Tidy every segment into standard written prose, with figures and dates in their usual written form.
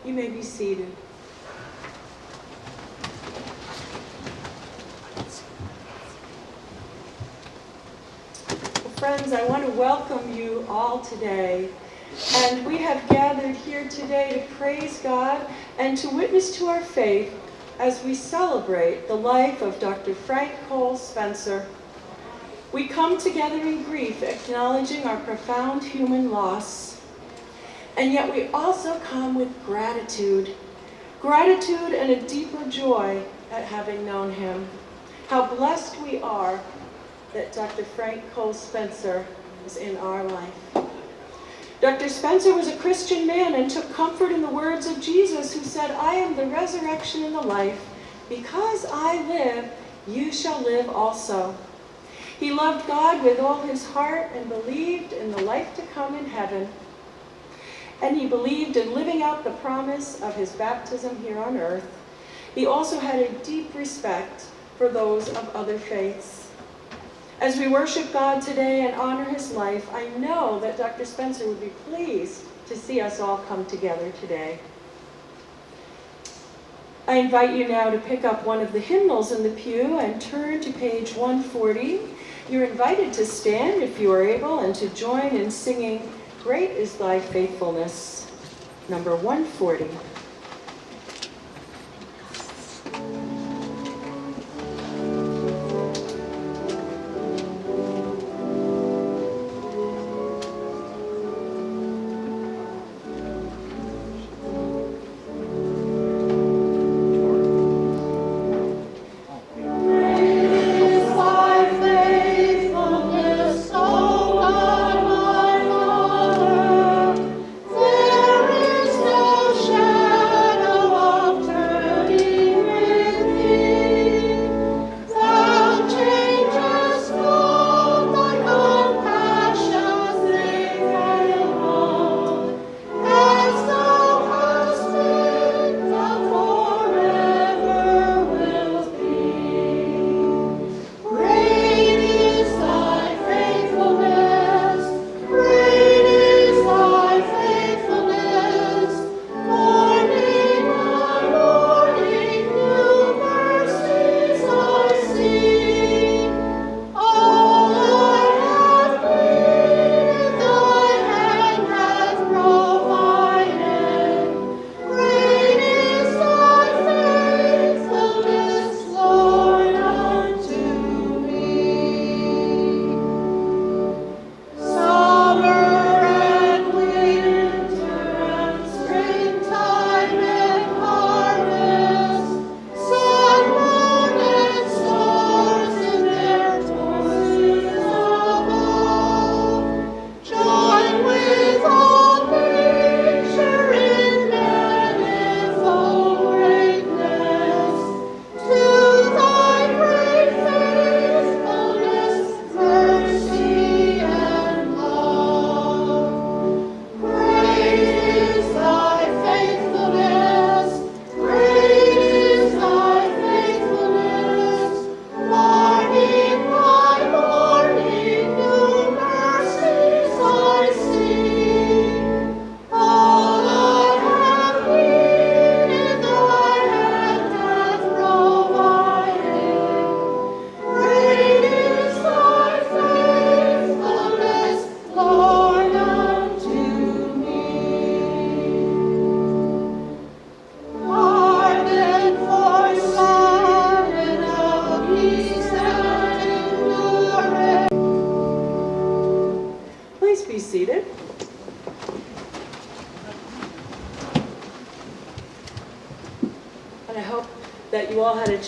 You may be seated. Well, friends, I want to welcome you all today. And we have gathered here today to praise God and to witness to our faith as we celebrate the life of Dr. Frank Cole Spencer. We come together in grief, acknowledging our profound human loss. And yet we also come with gratitude and a deeper joy at having known him. How blessed we are that Dr. Frank Cole Spencer is in our life. Dr. Spencer was a Christian man and took comfort in the words of Jesus, who said, "I am the resurrection and the life. Because I live, you shall live also." He loved God with all his heart and believed in the life to come in heaven. And he believed in living out the promise of his baptism here on earth. He also had a deep respect for those of other faiths. As we worship God today and honor his life, I know that Dr. Spencer would be pleased to see us all come together today. I invite you now to pick up one of the hymnals in the pew and turn to page 140. You're invited to stand if you are able and to join in singing "Great is Thy Faithfulness," number 140.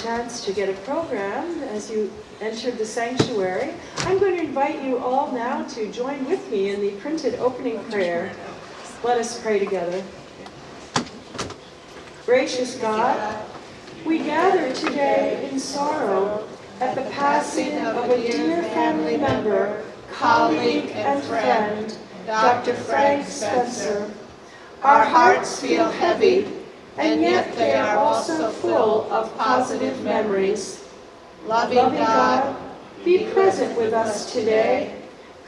Chance to get a program as you entered the sanctuary. I'm going to invite you all now to join with me in the printed opening prayer. Let us pray together. Gracious God, we gather today in sorrow at the passing of a dear family member, colleague, and friend, Dr. Frank Spencer. Our hearts feel heavy, and yet they are also full of positive memories. Loving God, be present with us today,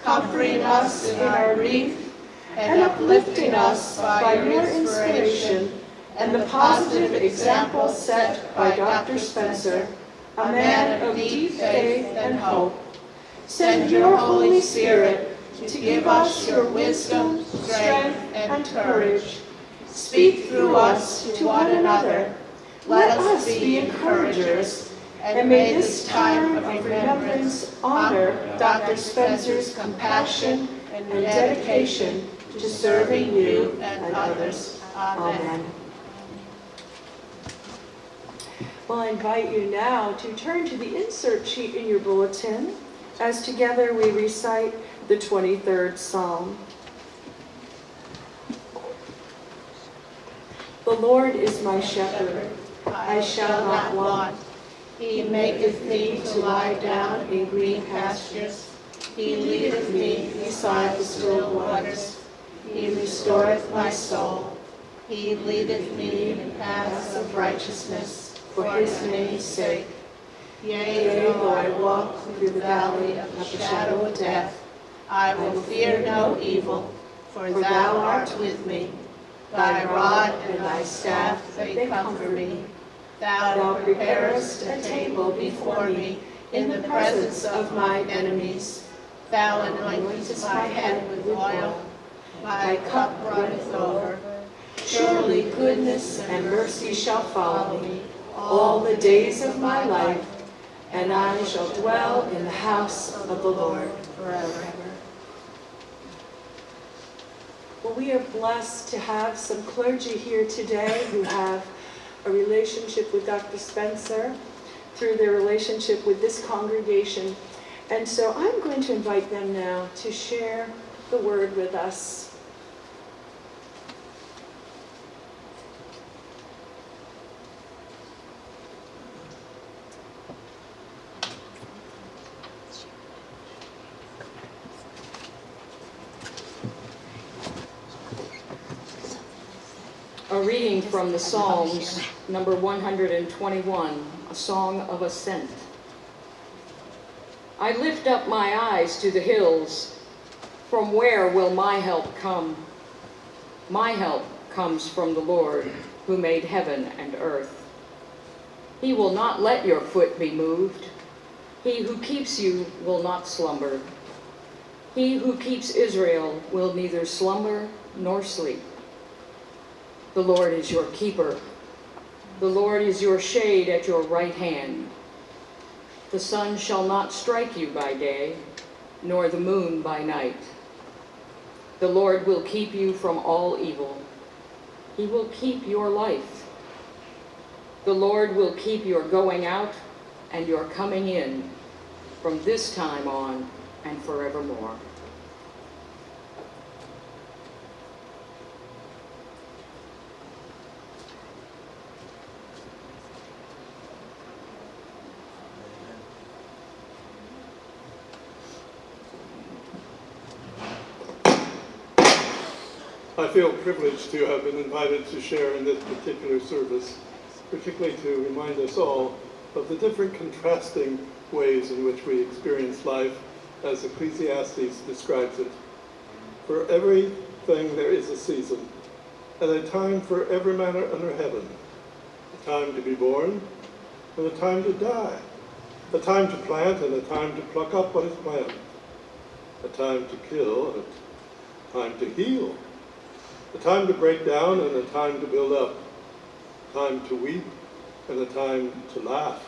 comforting us in our grief, and uplifting us by your inspiration and the positive example set by Dr. Spencer, a man of deep faith and hope. Send your Holy Spirit to give us your wisdom, strength, and courage. Speak through us to one another. Let us be encouragers, and may this time of remembrance honor Dr. Spencer's compassion and dedication to serving you and others. Amen. Well, I invite you now to turn to the insert sheet in your bulletin as together we recite the 23rd Psalm. The Lord is my shepherd, I shall not want. He maketh me to lie down in green pastures. He leadeth me beside the still waters. He restoreth my soul. He leadeth me in paths of righteousness for his name's sake. Yea, though I walk through the valley of the shadow of death, I will fear no evil, for thou art with me. Thy rod and thy staff, they comfort me. Thou preparest a table before me in the presence of my enemies. Thou anointest my head with oil. My cup runneth over. Surely goodness and mercy shall follow me all the days of my life, and I shall dwell in the house of the Lord forever. Well, we are blessed to have some clergy here today who have a relationship with Dr. Spencer through their relationship with this congregation. And so I'm going to invite them now to share the word with us. A reading from the Psalms, number 121, a song of ascent. I lift up my eyes to the hills. From where will my help come? My help comes from the Lord, who made heaven and earth. He will not let your foot be moved. He who keeps you will not slumber. He who keeps Israel will neither slumber nor sleep. The Lord is your keeper. The Lord is your shade at your right hand. The sun shall not strike you by day, nor the moon by night. The Lord will keep you from all evil. He will keep your life. The Lord will keep your going out and your coming in from this time on and forevermore. I feel privileged to have been invited to share in this particular service, particularly to remind us all of the different contrasting ways in which we experience life as Ecclesiastes describes it. For everything there is a season, and a time for every manner under heaven, a time to be born and a time to die, a time to plant and a time to pluck up what is planted, a time to kill and a time to heal, a time to break down and a time to build up, a time to weep and a time to laugh,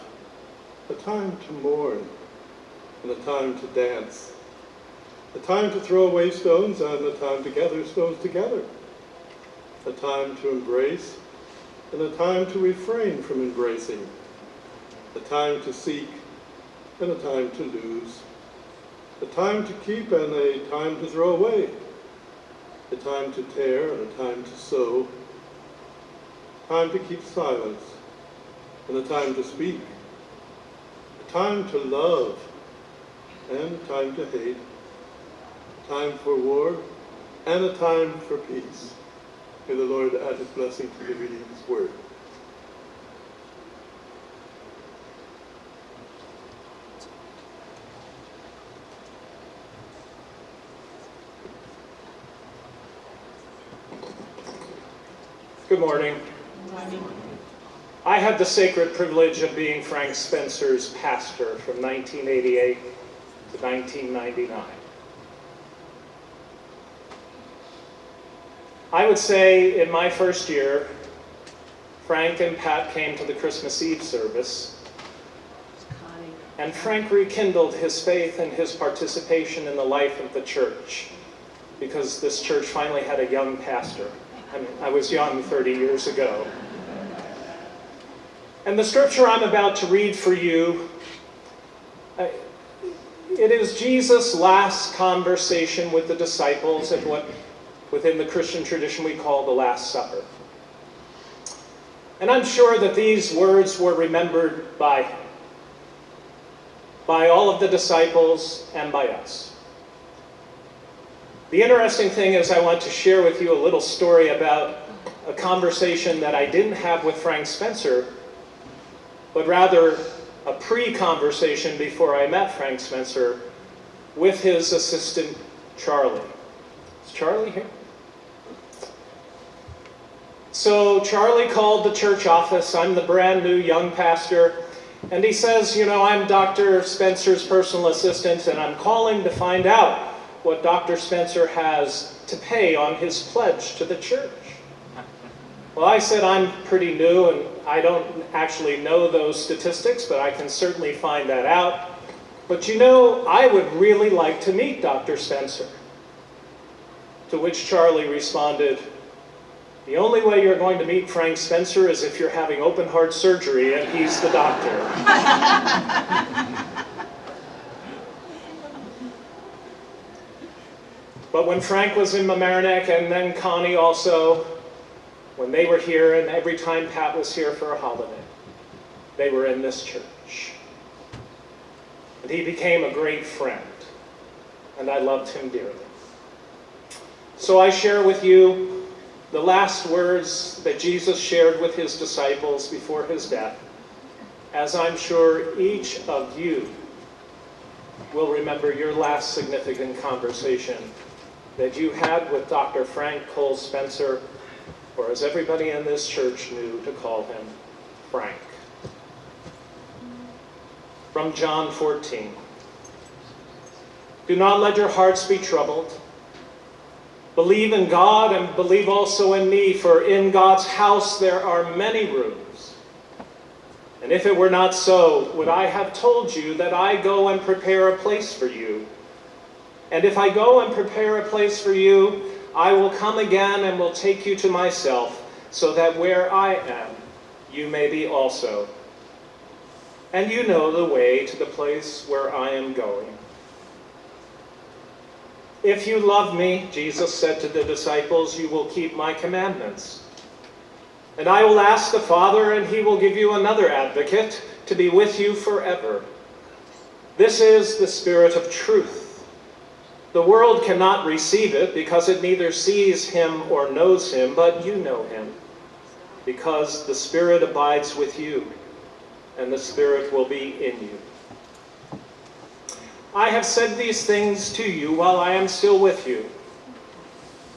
a time to mourn and a time to dance, a time to throw away stones and a time to gather stones together, a time to embrace and a time to refrain from embracing, a time to seek and a time to lose, a time to keep and a time to throw away, a time to tear and a time to sow, a time to keep silence and a time to speak, a time to love and a time to hate, a time for war and a time for peace. May the Lord add his blessing to the reading of his word. Good morning. I had the sacred privilege of being Frank Spencer's pastor from 1988 to 1999. I would say in my first year, Frank and Pat came to the Christmas Eve service, and Frank rekindled his faith and his participation in the life of the church, because this church finally had a young pastor. I mean, I was young 30 years ago. And the scripture I'm about to read for you, it is Jesus' last conversation with the disciples at what within the Christian tradition we call the Last Supper. And I'm sure that these words were remembered by all of the disciples and by us. The interesting thing is I want to share with you a little story about a conversation that I didn't have with Frank Spencer, but rather a pre-conversation before I met Frank Spencer with his assistant, Charlie. Is Charlie here? So Charlie called the church office. I'm the brand new young pastor. And he says, you know, I'm Dr. Spencer's personal assistant, and I'm calling to find out what Dr. Spencer has to pay on his pledge to the church. Well, I said I'm pretty new, and I don't actually know those statistics, but I can certainly find that out. But you know, I would really like to meet Dr. Spencer. To which Charlie responded, the only way you're going to meet Frank Spencer is if you're having open heart surgery and he's the doctor. But when Frank was in Mamaroneck, and then Connie also, when they were here, and every time Pat was here for a holiday, they were in this church. And he became a great friend, and I loved him dearly. So I share with you the last words that Jesus shared with his disciples before his death, as I'm sure each of you will remember your last significant conversation that you had with Dr. Frank Cole Spencer, or as everybody in this church knew to call him, Frank. From John 14. Do not let your hearts be troubled. Believe in God and believe also in me, for in God's house there are many rooms. And if it were not so, would I have told you that I go and prepare a place for you? And if I go and prepare a place for you, I will come again and will take you to myself, so that where I am, you may be also. And you know the way to the place where I am going. If you love me, Jesus said to the disciples, you will keep my commandments. And I will ask the Father, and he will give you another advocate to be with you forever. This is the Spirit of truth. The world cannot receive it because it neither sees him or knows him, but you know him, because the Spirit abides with you, and the Spirit will be in you. I have said these things to you while I am still with you.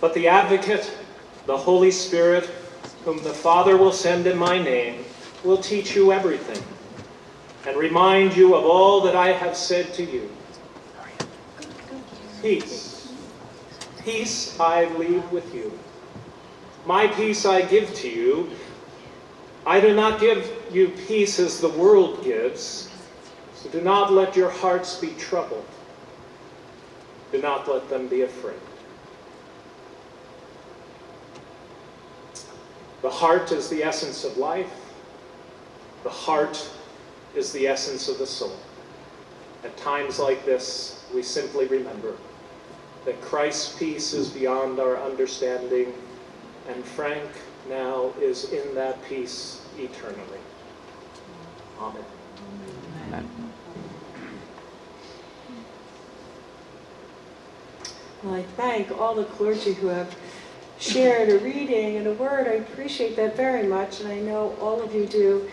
But the Advocate, the Holy Spirit, whom the Father will send in my name, will teach you everything and remind you of all that I have said to you. Peace. Peace I leave with you. My peace I give to you. I do not give you peace as the world gives. So do not let your hearts be troubled. Do not let them be afraid. The heart is the essence of life. The heart is the essence of the soul. At times like this, we simply remember that Christ's peace is beyond our understanding, and Frank now is in that peace eternally. Amen. Amen. Well, I thank all the clergy who have shared a reading and a word. I appreciate that very much, and I know all of you do.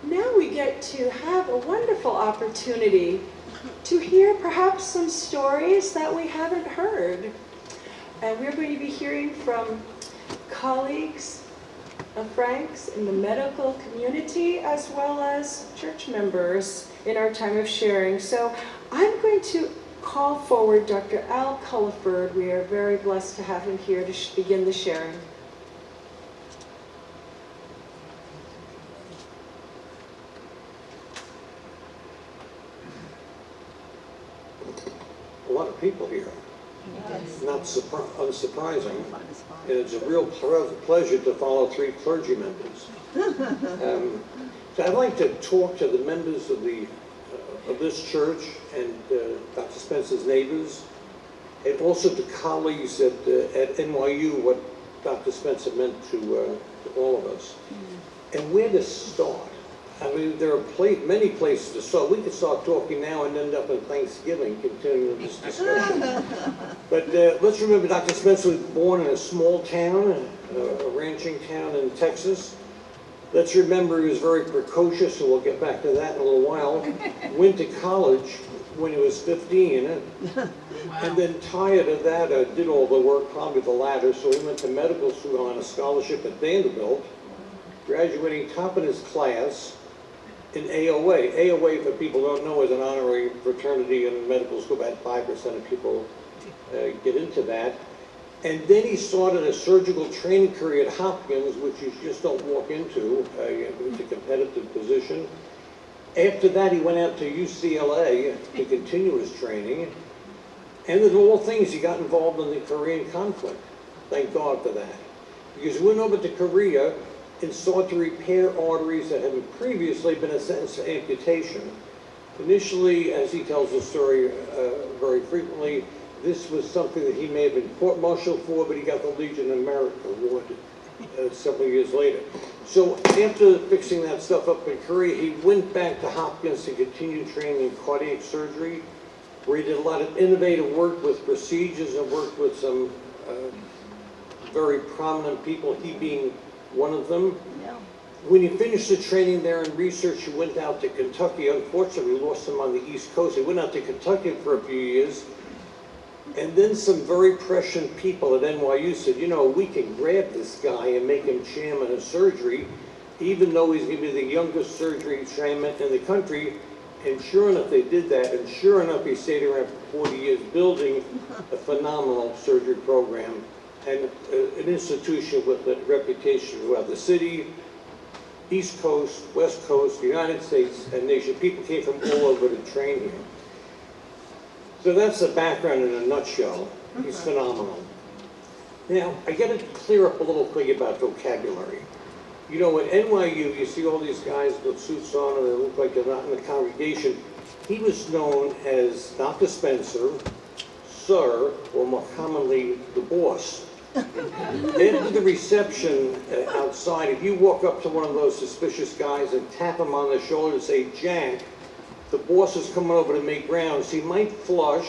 Now we get to have a wonderful opportunity to hear perhaps some stories that we haven't heard. And we're going to be hearing from colleagues of Franks in the medical community as well as church members in our time of sharing. So I'm going to call forward Dr. Al Culliford. We are very blessed to have him here to begin the sharing. A lot of people here. Yes. Not unsurprising. And it's a real pleasure to follow three clergy members. So I'd like to talk to the members of this church and Dr. Spencer's neighbors, and also to colleagues at NYU, what Dr. Spencer meant to all of us. And where to start? I mean, there are many places to start. We could start talking now and end up in Thanksgiving, continuing this discussion. But let's remember Dr. Spencer was born in a small town, a ranching town in Texas. Let's remember he was very precocious, and we'll get back to that in a little while. Went to college when he was 15, and then tired of that, did all the work, probably the latter, so he went to medical school on a scholarship at Vanderbilt, graduating top in his class in AOA. AOA, for people who don't know, is an honorary fraternity in medical school. About 5% of people get into that. And then he started a surgical training career at Hopkins, which you just don't walk into. It's a competitive position. After that, he went out to UCLA to continue his training. And of all things, he got involved in the Korean conflict. Thank God for that. Because he went over to Korea and sought to repair arteries that had previously been sentenced to amputation. Initially, as he tells the story very frequently, this was something that he may have been court-martialed for, but he got the Legion of Merit award several years later. So after fixing that stuff up in Korea, he went back to Hopkins to continue training in cardiac surgery, where he did a lot of innovative work with procedures and worked with some very prominent people, he being one of them. Yeah. When he finished the training there in research, he went out to Kentucky. Unfortunately, we lost him on the East Coast. He went out to Kentucky for a few years. And then some very prescient people at NYU said, you know, we can grab this guy and make him chairman of surgery, even though he's going to be the youngest surgery chairman in the country. And sure enough, they did that. And sure enough, he stayed around for 40 years building a phenomenal surgery program and an institution with a reputation throughout the city, East Coast, West Coast, the United States, and nation. People came from all over to train here. So that's the background in a nutshell. He's phenomenal. Now, I got to clear up a little thing about vocabulary. You know, at NYU, you see all these guys with suits on and they look like they're not in the congregation. He was known as Dr. Spencer, Sir, or more commonly, the boss. After the reception outside, if you walk up to one of those suspicious guys and tap him on the shoulder and say, Jack, the boss is coming over to make rounds, he might flush,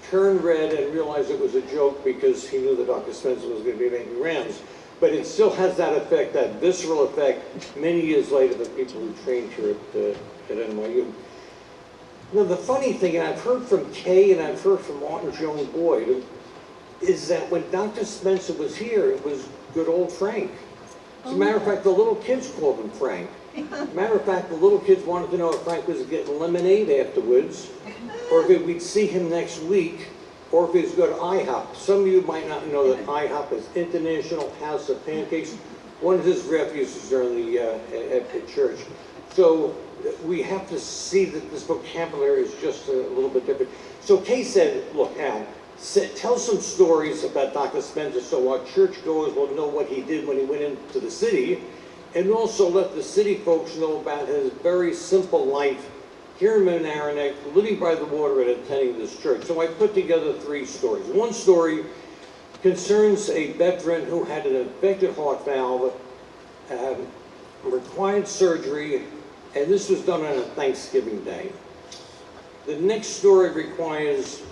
turn red, and realize it was a joke because he knew that Dr. Spencer was going to be making rounds. But it still has that effect, that visceral effect, many years later, the people who trained here at NYU. Now, the funny thing, and I've heard from Kay and I've heard from Martin Joan Boyd, is that when Dr. Spencer was here, it was good old Frank. As a matter of fact, the little kids called him Frank. Matter of fact, the little kids wanted to know if Frank was getting lemonade afterwards, or if we'd see him next week, or if he was going to IHOP. Some of you might not know that IHOP is International House of Pancakes. One of his refuges are in the at the church. So we have to see that this vocabulary is just a little bit different. So Kay said, look, Al, tell some stories about Dr. Spencer so our churchgoers will know what he did when he went into the city, and also let the city folks know about his very simple life here in Mamaroneck, living by the water and attending this church. So I put together 3 stories. One story concerns a veteran who had an infected heart valve, required surgery, and this was done on a Thanksgiving day. The next story requires,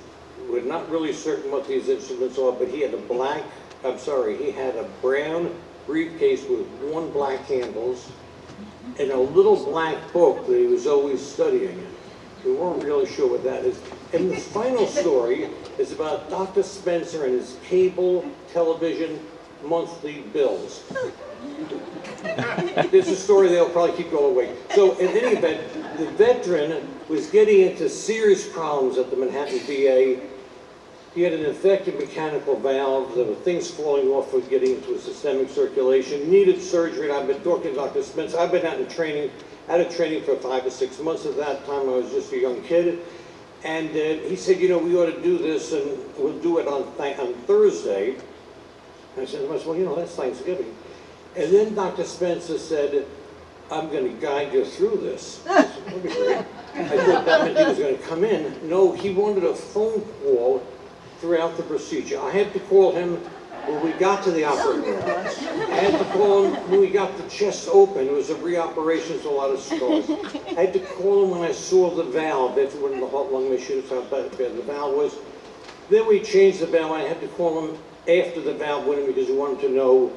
we're not really certain what these instruments are, but he had a brown briefcase with 1 black handles and a little black book that he was always studying. We weren't really sure what that is. And the final story is about Dr. Spencer and his cable television monthly bills. There's a story that'll probably keep you all awake. So in any event, the veteran was getting into serious problems at the Manhattan VA. He had an infected mechanical valve. There were things falling off with getting into his systemic circulation. He needed surgery, and I've been talking to Dr. Spence. I've been out of training for 5 or 6 months. At that time, I was just a young kid. And he said, you know, we ought to do this, and we'll do it on Thursday. And I said, well, you know, that's Thanksgiving. And then Dr. Spencer said, I'm going to guide you through this. I said, that'd be great. I thought that meant he was going to come in. No, he wanted a phone call throughout the procedure. I had to call him when we got to the operating room. I had to call him when we got the chest open. It was a reoperation, so a lot of scars. I had to call him when I saw the valve. That's when the heart-lung machine, how bad the valve was. Then we changed the valve. I had to call him after the valve went in because we wanted to know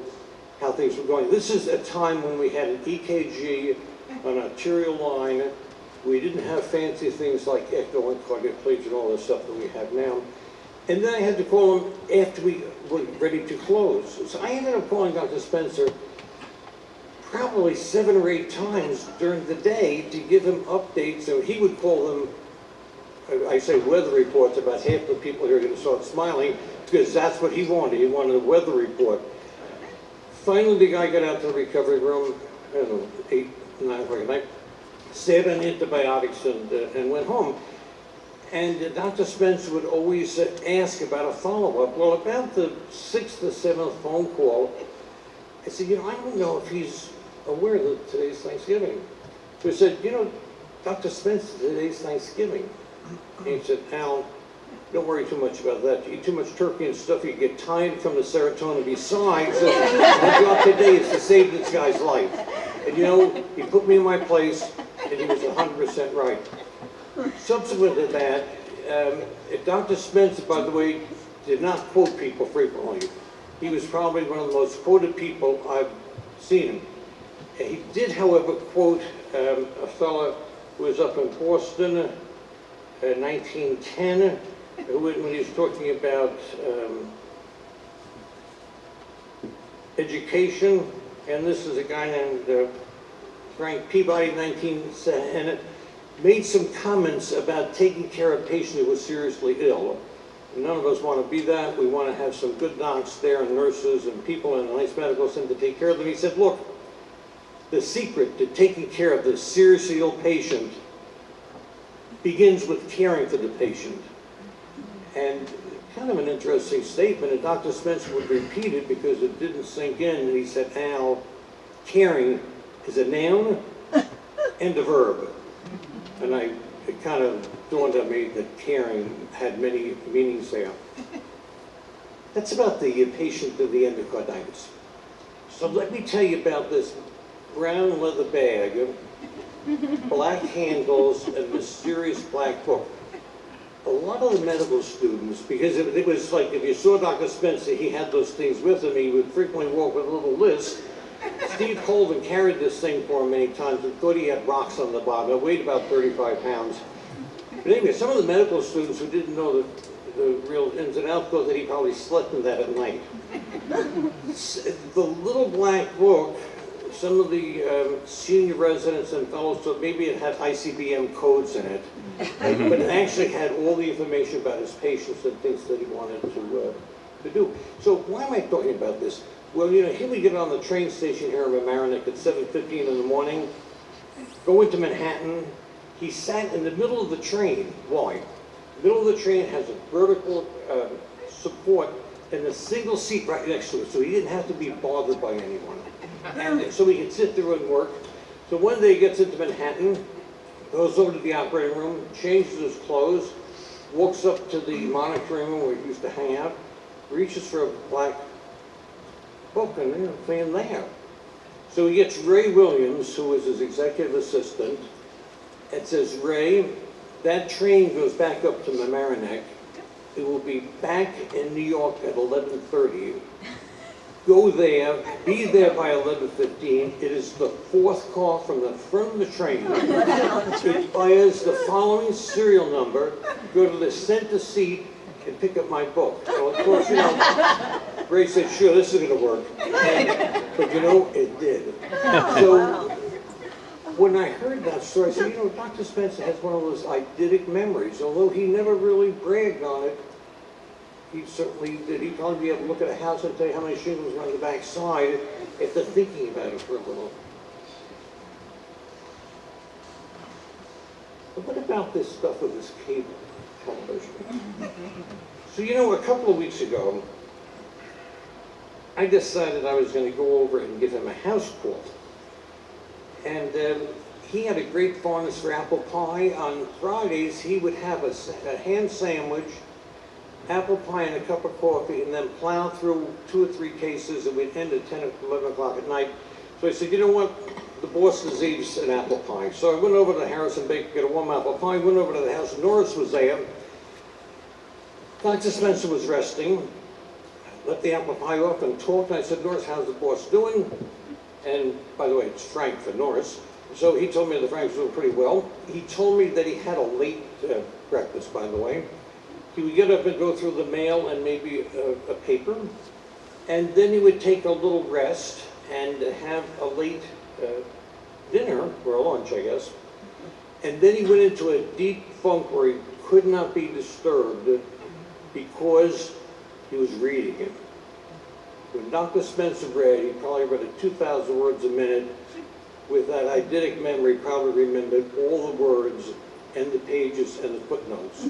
how things were going. This is a time when we had an EKG, an arterial line. We didn't have fancy things like echo and cardiac plates and all the stuff that we have now. And then I had to call him after we were ready to close. So I ended up calling Dr. Spencer probably 7 or 8 times during the day to give him updates. So he would call them, I say weather reports. About half the people here are going to start smiling because that's what he wanted. He wanted a weather report. Finally, the guy got out to the recovery room, I don't know, 8, 9 o'clock at night, stayed on antibiotics and went home. And Dr. Spence would always ask about a follow-up. Well, about the 6th or 7th phone call, I said, you know, I don't know if he's aware that today's Thanksgiving. So he said, you know, Dr. Spence, today's Thanksgiving. And he said, Al, don't worry too much about that. You eat too much turkey and stuff, you get tired from the serotonin. Besides, my job today is to save this guy's life. And you know, he put me in my place, and he was 100% right. Subsequent to that, Dr. Spencer, by the way, did not quote people frequently. He was probably one of the most quoted people I've seen him. He did, however, quote a fellow who was up in Boston in 1910, when he was talking about education, and this is a guy named Frank Peabody, 1910, made some comments about taking care of patients who were seriously ill. None of us want to be that. We want to have some good docs there and nurses and people in a nice medical center to take care of them. He said, look, the secret to taking care of the seriously ill patient begins with caring for the patient. And kind of an interesting statement, and Dr. Spencer would repeat it because it didn't sink in, and he said, Al, caring is a noun and a verb. And it kind of dawned on me that caring had many meanings there. That's about the patient with the endocarditis. So let me tell you about this brown leather bag, black handles, and mysterious black book. A lot of the medical students, because it was like, if you saw Dr. Spencer, he had those things with him. He would frequently walk with a little list. Steve Colvin carried this thing for him many times and thought he had rocks on the bottom. It weighed about 35 pounds. But anyway, some of the medical students who didn't know the real ins and outs thought that he probably slept in that at night. The little black book, some of the senior residents and fellows thought maybe it had ICBM codes in it, but it actually had all the information about his patients and things that he wanted to do. So why am I talking about this? Well, you know, here we get on the train station here in Mamaroneck at 7:15 in the morning, go into Manhattan. He sat in the middle of the train. Why? The middle of the train has a vertical support and a single seat right next to it, so he didn't have to be bothered by anyone. And so he could sit there and work. So one day he gets into Manhattan, goes over to the operating room, changes his clothes, walks up to the monitoring room where he used to hang out, reaches for a black book, and you know, thing there. So he gets Ray Williams, who is his executive assistant, and says, Ray, that train goes back up to Mamaroneck. It will be back in New York at 11:30. Go there, be there by 11:15. It is the 4th car from the front of the train. It bears the following serial number. Go to the center seat and pick up my book. So of course, you know, Ray said, sure, this is gonna work. But you know, it did. So when I heard that story, I said, you know, Dr. Spencer has one of those eidetic memories. Although he never really bragged on it, he certainly did. He'd probably be able to look at a house and tell you how many shingles were on the back side after thinking about it for a little. But what about this stuff with this cable television? So, you know, a couple of weeks ago, I decided I was going to go over and give him a house call. And he had a great fondness for apple pie. On Fridays, he would have a ham sandwich, apple pie and a cup of coffee, and then plow through 2 or 3 cases, and we'd end at 10 or 11 o'clock at night. So I said, you know what? The boss deserves an apple pie. So I went over to Harrison Baker to get a warm apple pie, went over to the house. Norris was there. Dr. Spencer was resting. Let the apple pie off and talked. And I said, Norris, how's the boss doing? And by the way, it's Frank for Norris. So he told me that Frank was doing pretty well. He told me that he had a late breakfast, by the way. He would get up and go through the mail and maybe a paper. And then he would take a little rest and have a late dinner, or a lunch, I guess. And then he went into a deep funk where he could not be disturbed because he was reading it. When Dr. Spencer read, he probably read it 2,000 words a minute. With that eidetic memory, probably remembered all the words and the pages and the footnotes.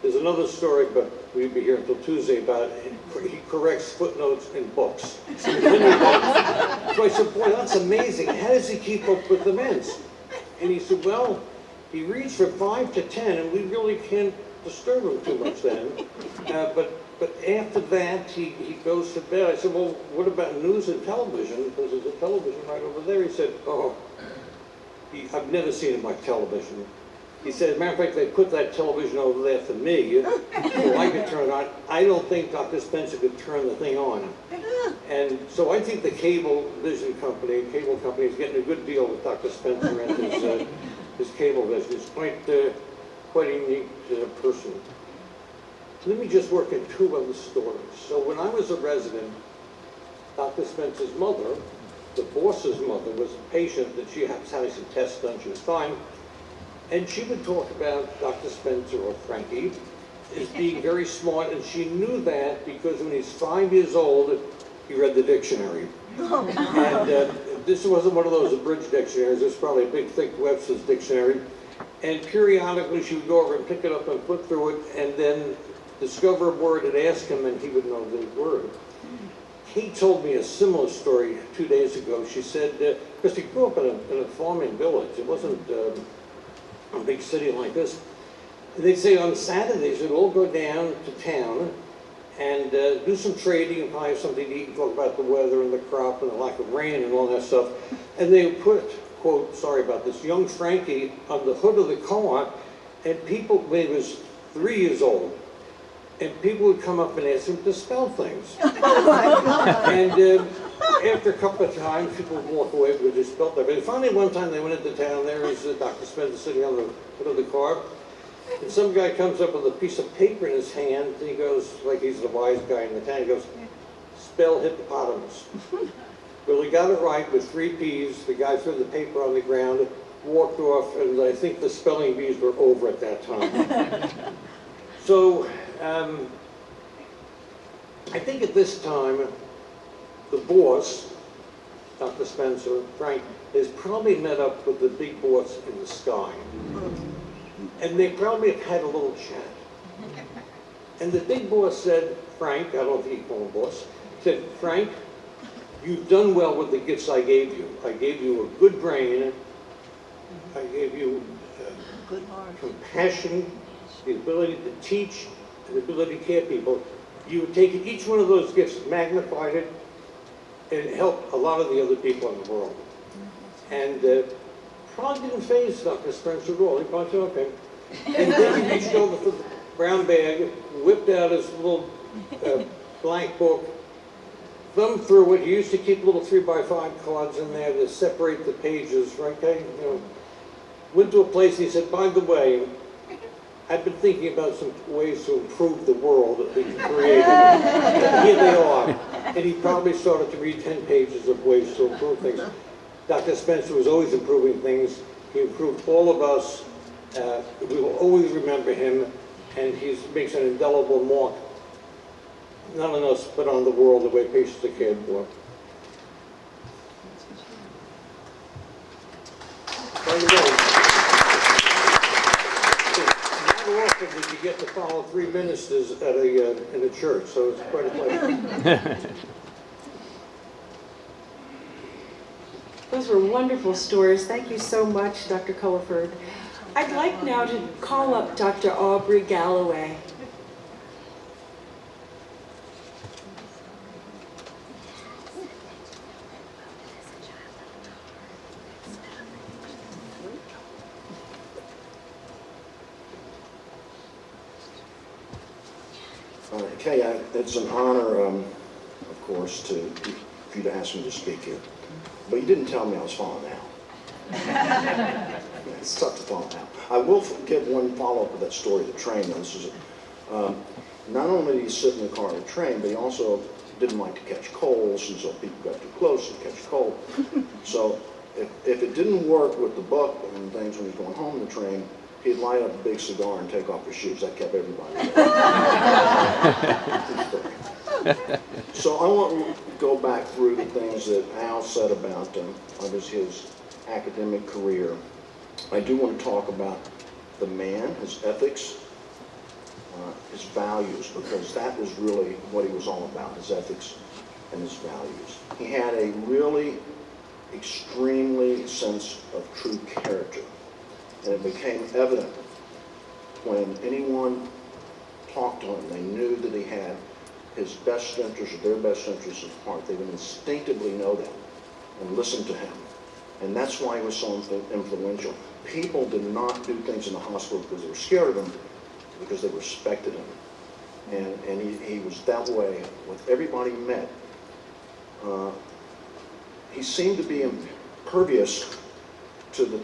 There's another story, but we'll be here until Tuesday about it. He corrects footnotes in books. So I said, boy, that's amazing. How does he keep up with the mints? And he said, well, he reads from 5 to 10, and we really can't disturb him too much then. But after that, he goes to bed. I said, well, what about news and television? Because there's a television right over there. He said, oh, I've never seen him like television. He said, as a matter of fact, they put that television over there for me, so I could turn it on. I don't think Dr. Spencer could turn the thing on. And so I think the cable company is getting a good deal with Dr. Spencer and his cable vision. He's quite a unique person. Let me just work in 2 other stories. So when I was a resident, Dr. Spencer's mother, the boss's mother, was a patient that she was having some tests done. She was fine. And she would talk about Dr. Spencer, or Frankie, as being very smart, and she knew that because when he's 5 years old, he read the dictionary. And this wasn't one of those abridged dictionaries. This was probably a big, thick Webster's dictionary. And periodically, she would go over and pick it up and flip through it, and then discover a word and ask him, and he would know the word. He told me a similar story 2 days ago. She said, because he grew up in a farming village. It wasn't a big city like this. And they'd say on Saturdays, we'd all go down to town and do some trading and probably have something to eat and talk about the weather and the crop and the lack of rain and all that stuff. And they would put, quote, sorry about this, young Frankie on the hood of the car, and people, when he was 3 years old, and people would come up and ask him to spell things. And after a couple of times, people would walk away because they spelled everything. Finally, one time they went into town, there was Dr. Spencer sitting on the hood of the car, and some guy comes up with a piece of paper in his hand, and he goes, like he's the wise guy in the town, he goes, spell hippopotamus. Well, he got it right with 3 P's. The guy threw the paper on the ground, walked off, and I think the spelling bees were over at that time. So, I think at this time, the boss, Dr. Spencer, Frank, has probably met up with the big boss in the sky. And they probably have had a little chat. And the big boss said, Frank, I don't think he called him boss, said, Frank, you've done well with the gifts I gave you. I gave you a good brain. I gave you compassion, the ability to teach, and the ability to care people. You would take each one of those gifts, magnified it, and helped a lot of the other people in the world. And probably didn't faze Dr. Spencer at all. He probably said, okay. And then he reached over for the brown bag, whipped out his little blank book, thumbed through it. He used to keep little 3x5 cards in there to separate the pages, right? Okay? You know, went to a place and he said, by the way, I've been thinking about some ways to improve the world that we created. And here they are. And he probably started to read 10 pages of ways to improve things. Dr. Spencer was always improving things. He improved all of us. We will always remember him, and he makes an indelible mark, not on us, but on the world, the way patients are cared for. By the way, not often did you get to follow 3 ministers at in a church, so it's quite a pleasure. Those were wonderful stories. Thank you so much, Dr. Culliford. I'd like now to call up Dr. Aubrey Galloway. Okay, it's an honor, of course, for you to ask me to speak here. But you didn't tell me I was falling out. It's tough to fall out. I will give one follow-up of that story of the train. This is, not only did he sit in the car of the train, but he also didn't like to catch colds, and so people got too close and catch cold. So if it didn't work with the book and things when he was going home in the train, he'd light up a big cigar and take off his shoes. That kept everybody away. So I want to go back through the things that Al said about his academic career. I do want to talk about the man, his ethics, his values, because that was really what he was all about, his ethics and his values. He had a really extremely sense of true character. And it became evident when anyone talked to him, they knew that he had his best interests or their best interests at heart. They would instinctively know that and listen to him. And that's why he was so influential. People did not do things in the hospital because they were scared of him, because they respected him. And he was that way with everybody he met. He seemed to be impervious to the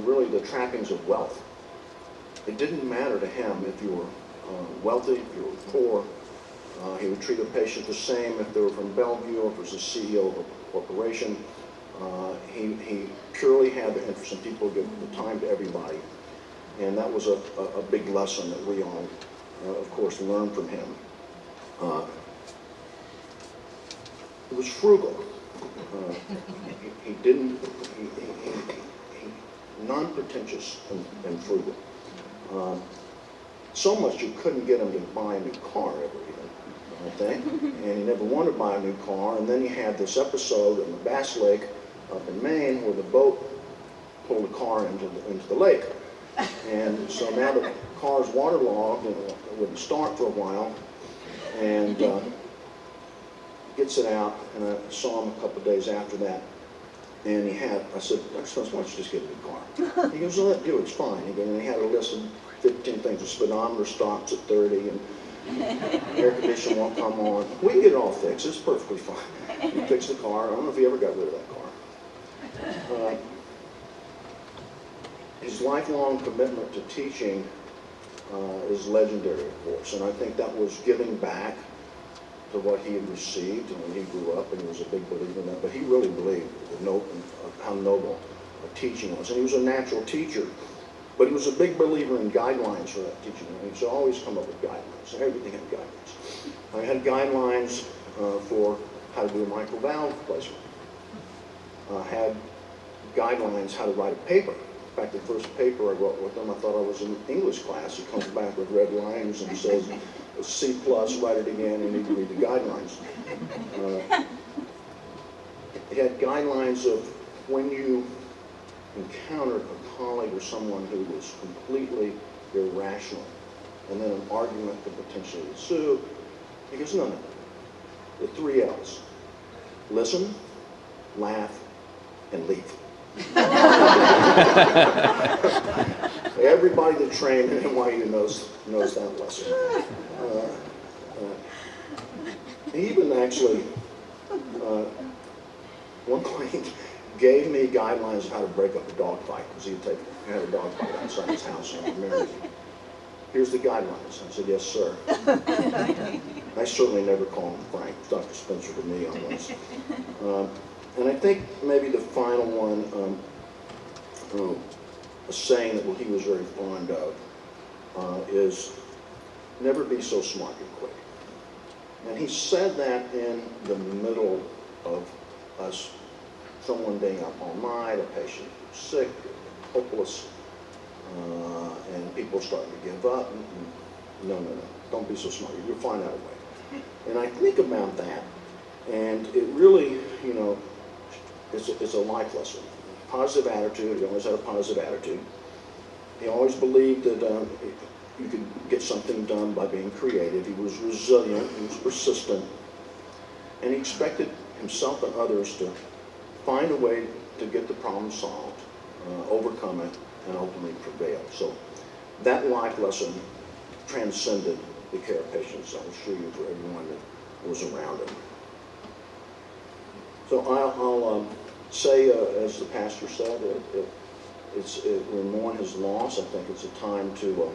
really the trappings of wealth. It didn't matter to him if you were wealthy, if you were poor. He would treat a patient the same if they were from Bellevue or if it was the CEO of a corporation. He purely had the interest in people, give the time to everybody. And that was a big lesson that we all, of course, learned from him. He was frugal. He non-pretentious and frugal. So much you couldn't get him to buy a new car ever even, I think. And he never wanted to buy a new car. And then he had this episode in the Bass Lake up in Maine where the boat pulled the car into the lake. And so now the car's waterlogged and it wouldn't start for a while. And gets it out, and I saw him a couple of days after that. And I said, Dr. Spence, why don't you just get a new car? He goes, well, let do it, it's fine. And he had a list of 15 things. The speedometer stops at 30, and air conditioning won't come on. We can get it all fixed, it's perfectly fine. He fixed the car. I don't know if he ever got rid of that car. His lifelong commitment to teaching is legendary, of course, and I think that was giving back to what he had received when he grew up, and he was a big believer in that. But he really believed how noble teaching was. And he was a natural teacher, but he was a big believer in guidelines for that teaching. And he used to always come up with guidelines, and everything had guidelines. I had guidelines for how to do a mitral valve placement. Had guidelines how to write a paper. In fact, the first paper I wrote with him, I thought I was in English class. He comes back with red lines and says, C+, write it again, you need to read the guidelines. It had guidelines of when you encountered a colleague or someone who was completely irrational, and then an argument could potentially ensue. He goes, no. The 3 L's. Listen, laugh, and leave. Everybody that trained in NYU knows that lesson. He even actually, one point, gave me guidelines of how to break up a dog fight, because he had a dog fight outside his house. And I remember here's the guidelines. I said, yes, sir. I certainly never call him Frank. Dr. Spencer to me almost. And I think maybe the final one, a saying that he was very fond of, is never be so smart you're quick. And he said that in the middle of us, someone being up all night, a patient sick, hopeless, and people starting to give up. No, don't be so smart. You'll find out a way. And I think about that, and it really, you know, it's a life lesson. Positive attitude. He always had a positive attitude. He always believed that you could get something done by being creative. He was resilient. He was persistent. And he expected himself and others to find a way to get the problem solved, overcome it, and ultimately prevail. So that life lesson transcended the care of patients, I assure you, for everyone that was around him. So I'll say, as the pastor said, we mourn his loss. I think it's a time to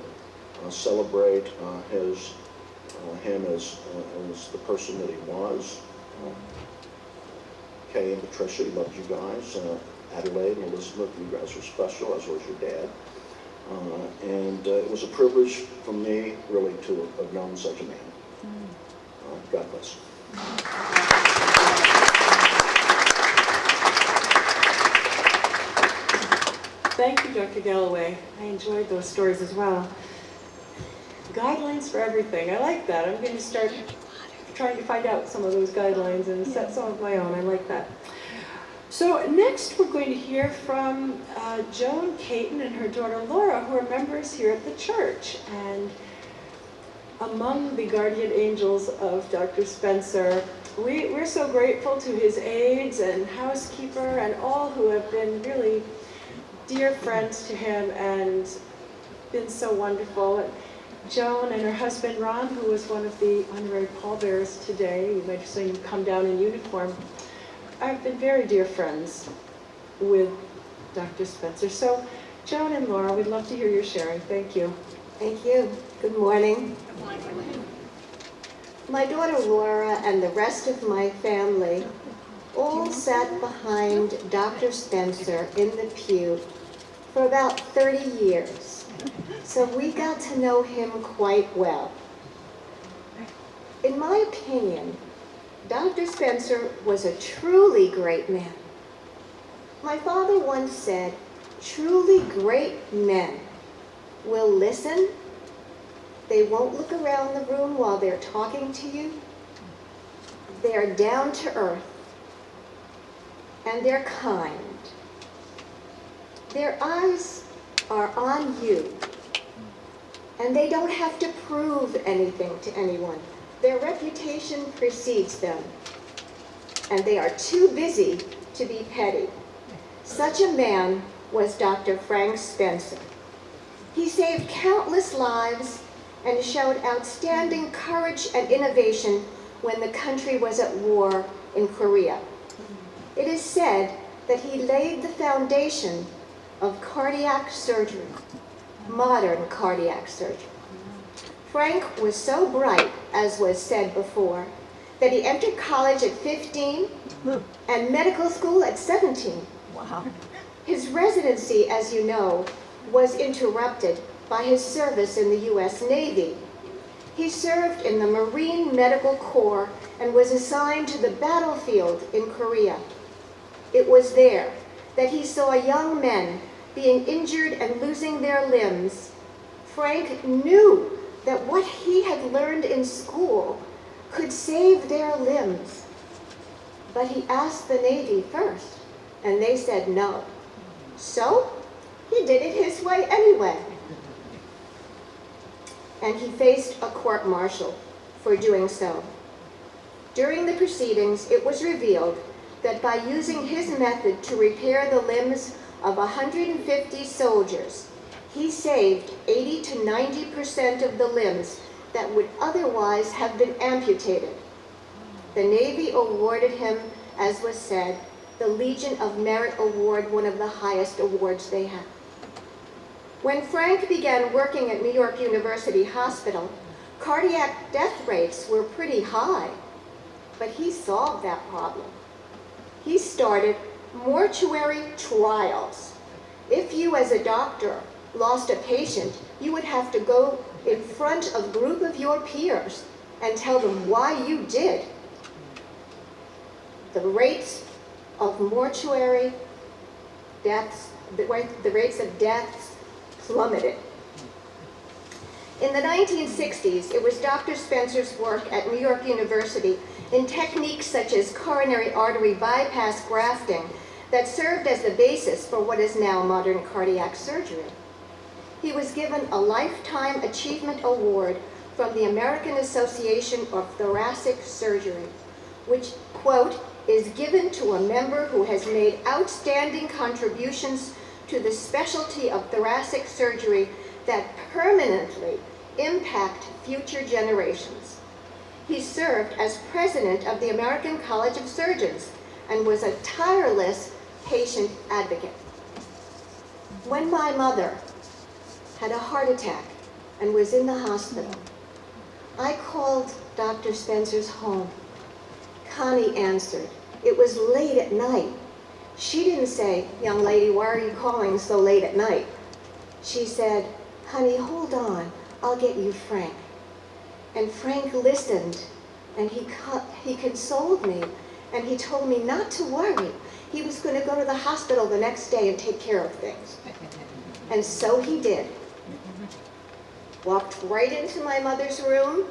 celebrate him as the person that he was. Kay and Patricia, he loved you guys. Adelaide and Elizabeth, you guys were special, as was your dad. And it was a privilege for me, really, to have known such a man. God bless. Thank you, Dr. Galloway. I enjoyed those stories as well. Guidelines for everything. I like that. I'm going to start trying to find out some of those guidelines and set some of my own. I like that. So next we're going to hear from Joan Caton and her daughter Laura, who are members here at the church. And among the guardian angels of Dr. Spencer, we're so grateful to his aides and housekeeper and all who have been really dear friends to him and been so wonderful. And Joan and her husband Ron, who was one of the honorary pallbearers today, you might have seen him come down in uniform. I've been very dear friends with Dr. Spencer. So Joan and Laura, we'd love to hear your sharing. Thank you. Thank you. Good morning. My daughter Laura and the rest of my family all sat behind Dr. Spencer in the pew for about 30 years. So we got to know him quite well. In my opinion, Dr. Spencer was a truly great man. My father once said, truly great men will listen. They won't look around the room while they're talking to you. They're down to earth. And they're kind. Their eyes are on you. And they don't have to prove anything to anyone. Their reputation precedes them. And they are too busy to be petty. Such a man was Dr. Frank Spencer. He saved countless lives and showed outstanding courage and innovation when the country was at war in Korea. It is said that he laid the foundation of cardiac surgery, modern cardiac surgery. Frank was so bright, as was said before, that he entered college at 15 and medical school at 17. Wow. His residency, as you know, was interrupted by his service in the U.S. Navy. He served in the Marine Medical Corps and was assigned to the battlefield in Korea. It was there that he saw young men being injured and losing their limbs. Frank knew that what he had learned in school could save their limbs. But he asked the Navy first, and they said no. So he did it his way anyway. And he faced a court-martial for doing so. During the proceedings, it was revealed that by using his method to repair the limbs of 150 soldiers, he saved 80 to 90% of the limbs that would otherwise have been amputated. The Navy awarded him, as was said, the Legion of Merit Award, one of the highest awards they have. When Frank began working at New York University Hospital, cardiac death rates were pretty high, but he solved that problem. He started mortuary trials. If you as a doctor lost a patient, you would have to go in front of a group of your peers and tell them why you did. The rates of mortuary deaths, the rates of deaths plummeted. In the 1960s, it was Dr. Spencer's work at New York University in techniques such as coronary artery bypass grafting that served as the basis for what is now modern cardiac surgery. He was given a Lifetime Achievement Award from the American Association of Thoracic Surgery, which, quote, is given to a member who has made outstanding contributions to the specialty of thoracic surgery that permanently impact future generations. He served as president of the American College of Surgeons and was a tireless patient advocate. When my mother had a heart attack and was in the hospital, I called Dr. Spencer's home. Connie answered. It was late at night. She didn't say, "Young lady, why are you calling so late at night?" She said, "Honey, hold on, I'll get you Frank." And Frank listened, and he consoled me, and he told me not to worry. He was going to go to the hospital the next day and take care of things. And so he did. Walked right into my mother's room,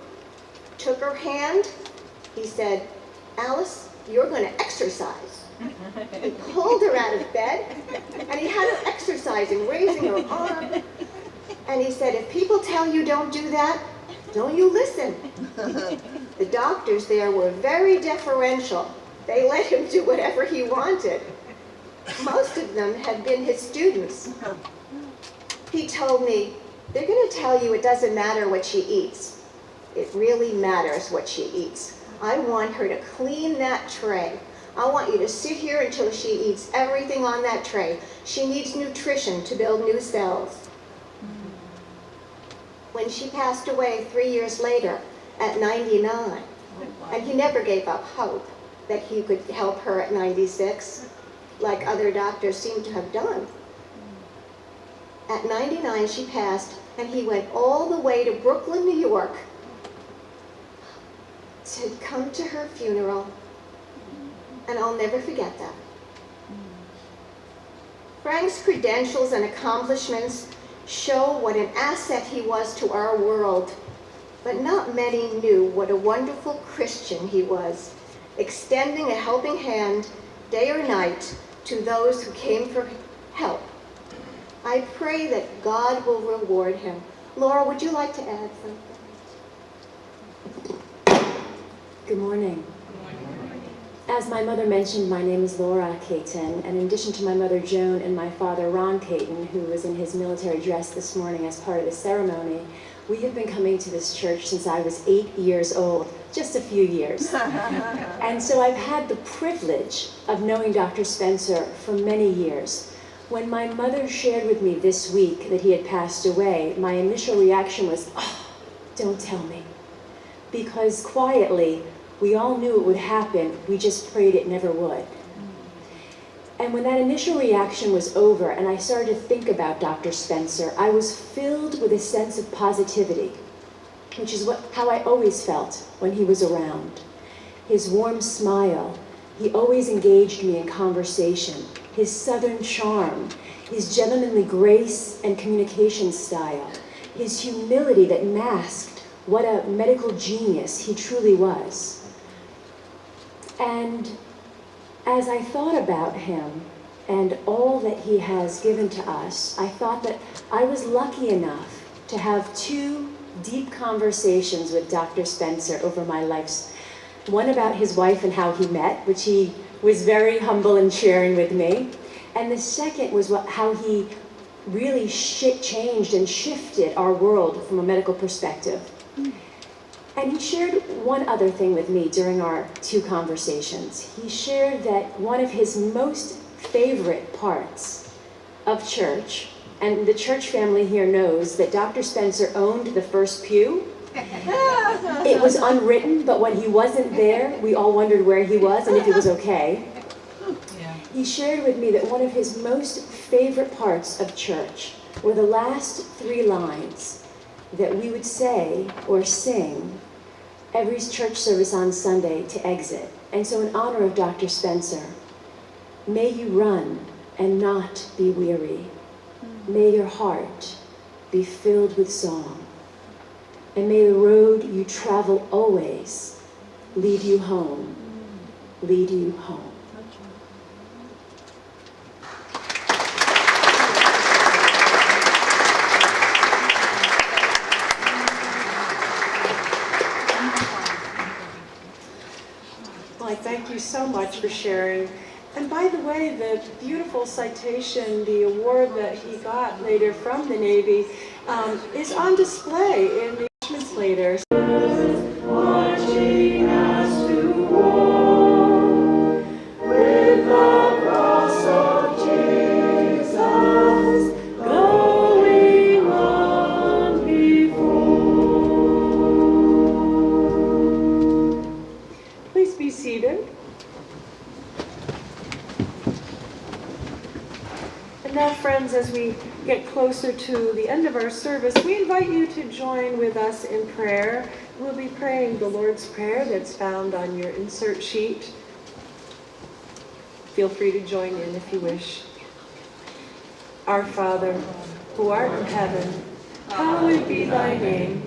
took her hand. He said, "Alice, you're going to exercise." He pulled her out of bed, and he had her exercising, raising her arm. And he said, "If people tell you don't do that, don't you listen." The doctors there were very deferential. They let him do whatever he wanted. Most of them had been his students. He told me, "They're going to tell you it doesn't matter what she eats. It really matters what she eats. I want her to clean that tray. I want you to sit here until she eats everything on that tray. She needs nutrition to build new cells." When she passed away 3 years later at 99, and he never gave up hope that he could help her at 96, like other doctors seem to have done. At 99, she passed, and he went all the way to Brooklyn, New York, to come to her funeral, and I'll never forget that. Frank's credentials and accomplishments show what an asset he was to our world, but not many knew what a wonderful Christian he was, extending a helping hand day or night to those who came for help. I pray that God will reward him. Laura, would you like to add something? Good morning. As my mother mentioned, my name is Laura Caton, and in addition to my mother Joan and my father Ron Caton, who was in his military dress this morning as part of the ceremony, we have been coming to this church since I was 8 years old, just a few years. And so I've had the privilege of knowing Dr. Spencer for many years. When my mother shared with me this week that he had passed away, my initial reaction was, "Oh, don't tell me." Because quietly, we all knew it would happen, we just prayed it never would. And when that initial reaction was over and I started to think about Dr. Spencer, I was filled with a sense of positivity, which is how I always felt when he was around. His warm smile, he always engaged me in conversation, his southern charm, his gentlemanly grace and communication style, his humility that masked what a medical genius he truly was. And as I thought about him and all that he has given to us, I thought that I was lucky enough to have 2 deep conversations with Dr. Spencer over my life. One about his wife and how he met, which he was very humble in sharing with me. And the second was how he really changed and shifted our world from a medical perspective. And he shared one other thing with me during our 2 conversations. He shared that one of his most favorite parts of church And the church family here knows that Dr. Spencer owned the first pew. It was unwritten, but when he wasn't there, we all wondered where he was and if he was okay. He shared with me that one of his most favorite parts of church were the last 3 lines that we would say or sing every church service on Sunday to exit. And so in honor of Dr. Spencer, may you run and not be weary. May your heart be filled with song. And may the road you travel always lead you home, lead you home. Well, I thank you so much for sharing. And by the way, the beautiful citation, the award that he got later from the Navy, is on display in the translator. Marching us to war with the cross of Jesus going on before. Please be seated. And now, friends, as we get closer to the end of our service, we invite you to join with us in prayer. We'll be praying the Lord's Prayer that's found on your insert sheet. Feel free to join in if you wish. Our Father, who art in heaven, hallowed be thy name.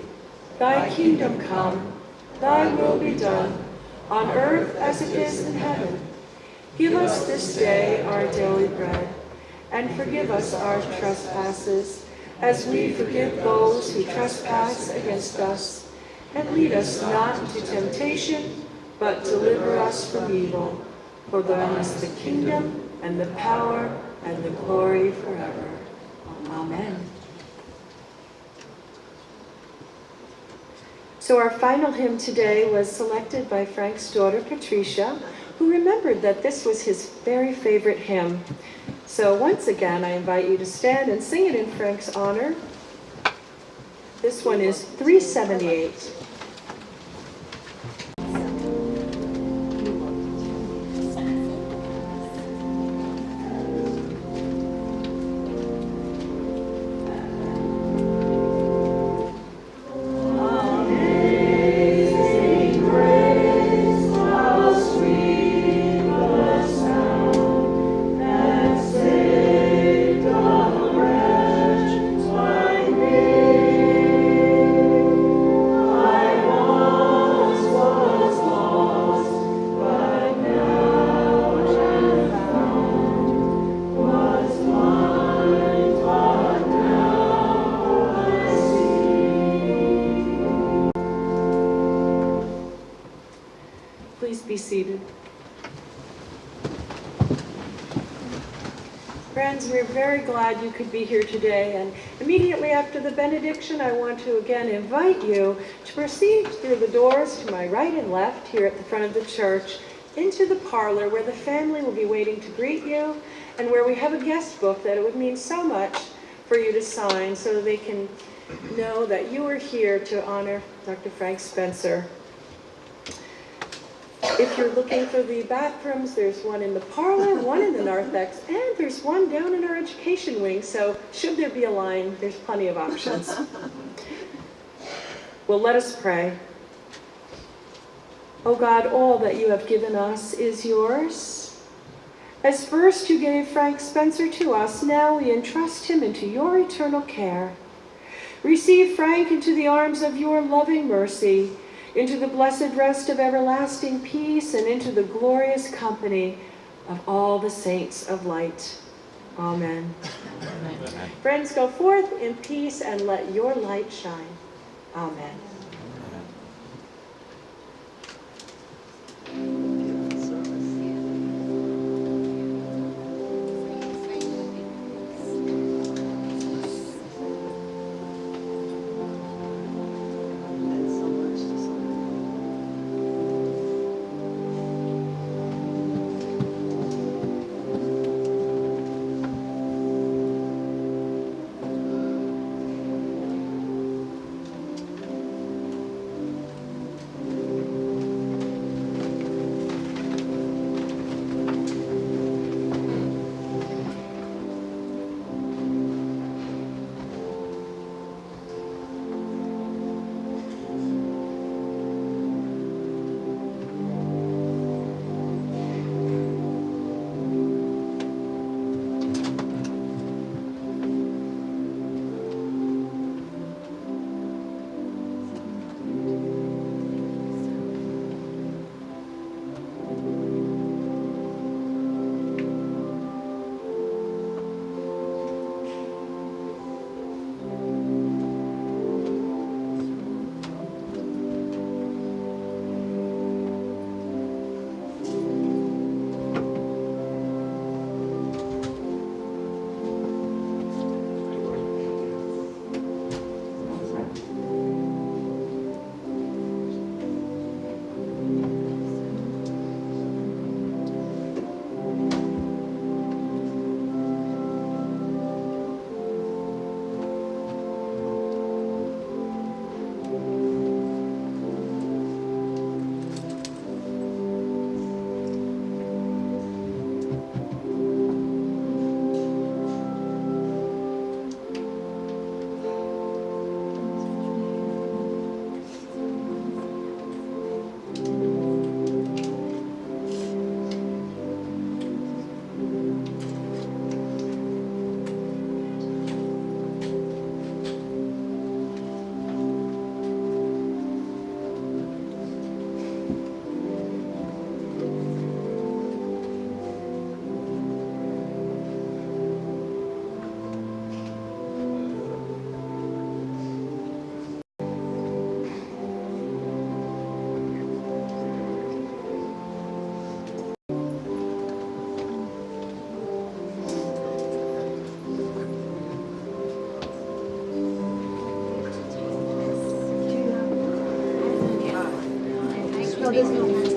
Thy kingdom come, thy will be done, on earth as it is in heaven. Give us this day our daily bread, and forgive us our trespasses, as we forgive those who trespass against us. And lead us not into temptation, but deliver us from evil. For thine is the kingdom, and the power, and the glory forever. Amen. So our final hymn today was selected by Frank's daughter, Patricia, who remembered that this was his very favorite hymn. So once again, I invite you to stand and sing it in Frank's honor. This one is 378. Please be seated. Friends, we're very glad you could be here today, and immediately after the benediction, I want to again invite you to proceed through the doors to my right and left here at the front of the church into the parlor where the family will be waiting to greet you and where we have a guest book that it would mean so much for you to sign so they can know that you are here to honor Dr. Frank Spencer. If you're looking for the bathrooms, there's one in the parlor, one in the narthex, and there's one down in our education wing. So should there be a line, there's plenty of options. Well, let us pray. Oh God, all that you have given us is yours. As first you gave Frank Spencer to us, now we entrust him into your eternal care. Receive Frank into the arms of your loving mercy, into the blessed rest of everlasting peace, and into the glorious company of all the saints of light. Amen. Amen. Friends, go forth in peace and let your light shine. Amen. No, there's no.